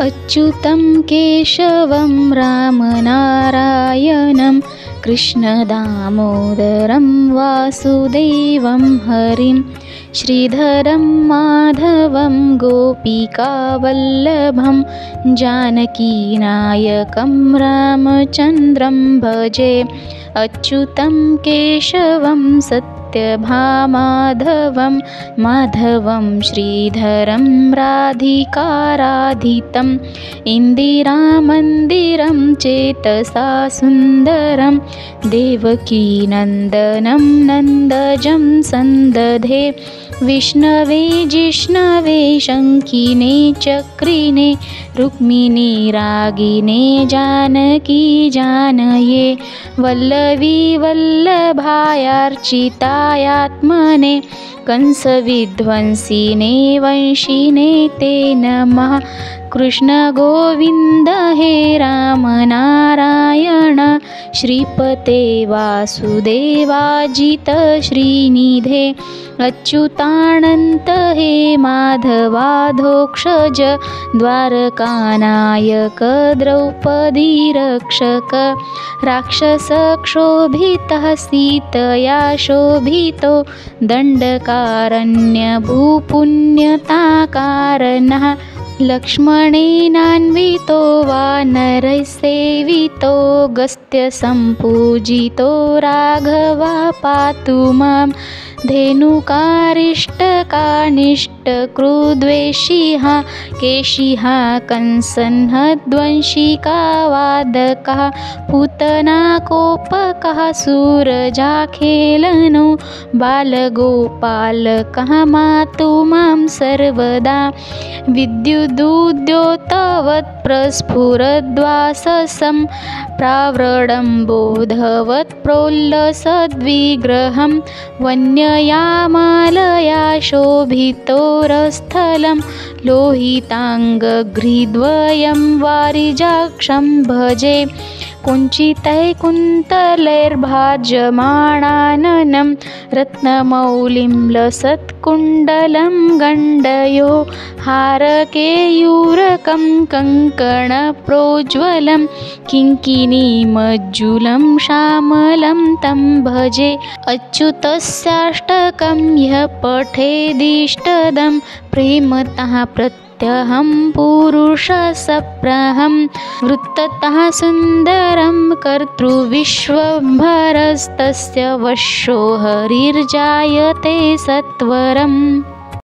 अच्युतं केशवं रामनारायणं कृष्णदामोदरं वासुदेवं हरिं श्रीधरं माधवं गोपिकावल्लभं जानकीनायकं रामचन्द्रं भजे। अच्युतं केशवं सत्यभामाधवं माधवं श्रीधरं राधिकाराधितम् इन्दिरामन्दिरं चेतसा सुन्दरं देवकीनन्दनं नन्दजं सन्दधे विष्णवे जिष्णवे शङ्खिने चक्रिणे रुक्मिणी रागिने जानकी जानये वल्लवी वल्लभायार्चितायात्मने कंसविध्वंसिने वंशिने ते नमः। कृष्ण गोविन्द हे राम नारायण श्रीपते वासुदेवाजित श्रीनिधे अच्युतानन्त हे माधवाधोक्षज द्वारकानायक द्रौपदी रक्षक राक्षसक्षोभितः सीतया शोभितो दण्डकारण्यभूपुण्यताकारणः लक्ष्मणेनान्वितो वानरैस्सेवितो गस्त्यसम्पूजितो राघवा पातु मां धेनुकारिष्टकानिष्टक्रुद्वेषिः केशिः कंसन्हद्वंशिकावादकः पूतनाकोपकः सूरजाखेलनो बालगोपालकः मातु मां सर्वदा विद्युदुद्योतवत् प्रस्फुरद्वाससं प्राव्रडम्बोधवत् प्रोल्लसद्विग्रहं वन्यया मालया शोभितोरस्थलं लोहिताङ्गघ्रिद्वयं वारिजाक्षं भजे कुञ्चितैकुन्तलैर्भाजमाणाननं रत्नमौलिं लसत्कुण्डलं गण्डयो हारकेयूरकं कङ्कणप्रोज्वलं किङ्किणीमज्जुलं श्यामलं तं भजे। अच्युतस्याष्टकं यः पठेदिष्टदं प्रेमतः प्रत्यहं पुरुषसप्रहं वृत्ततः सुन्दरं कर्तृविश्वम्भरस्तस्य वशो हरिर्जायते सत्वरम्।